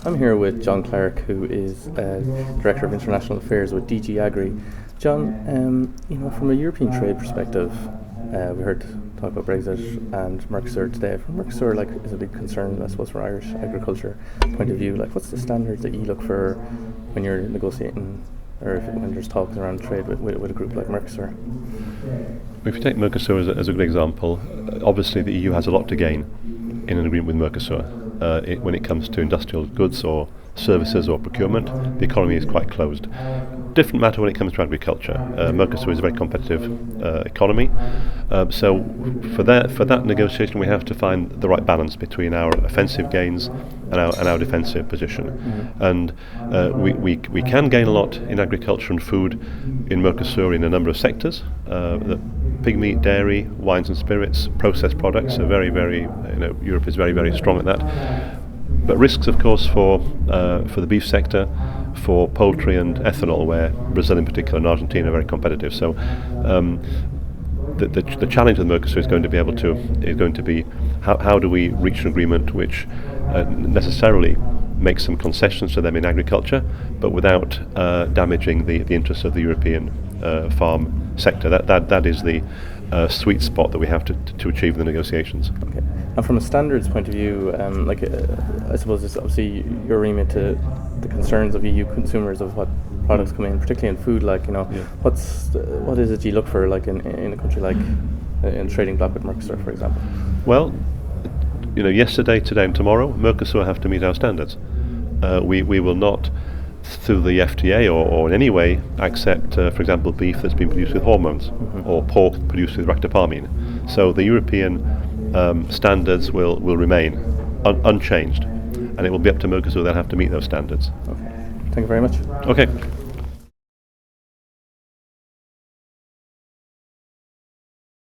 I'm here with John Clarke, who is Director of International Affairs with DG Agri. John, from a European trade perspective, we heard talk about Brexit and Mercosur today. From Mercosur, is a big concern, I suppose, from Irish agriculture point of view. What's the standards that you look for when you're negotiating, or when there's talks around trade with a group like Mercosur? If you take Mercosur as a good example, obviously the EU has a lot to gain in an agreement with Mercosur. When it comes to industrial goods or services or procurement, the economy is quite closed. Different matter when it comes to agriculture. Mercosur is a very competitive economy, so for that negotiation we have to find the right balance between our offensive gains and our defensive position. Mm-hmm. And we can gain a lot in agriculture and food in Mercosur in a number of sectors. The pig meat, dairy, wines and spirits, processed products are very, Europe is very, very strong at that. But risks, of course, for the beef sector, for poultry and ethanol, where Brazil in particular and Argentina are very competitive. So the challenge of the Mercosur is going to be how do we reach an agreement which necessarily makes some concessions to them in agriculture, but without damaging the interests of the European farm sector. That is the sweet spot that we have to achieve in the negotiations. Okay. And from a standards point of view, I suppose it's obviously your remit to the concerns of EU consumers of what products come in, particularly in food. What is it you look for, in a country like in trading bloc with Mercosur, for example? Well, yesterday, today, and tomorrow, Mercosur have to meet our standards. We will not, through the FTA or in any way, accept, for example, beef that's been produced with hormones, mm-hmm. or pork produced with ractopamine. So the European standards will remain unchanged, and it will be up to Mercosur. They'll have to meet those standards. Okay. Thank you very much. Okay.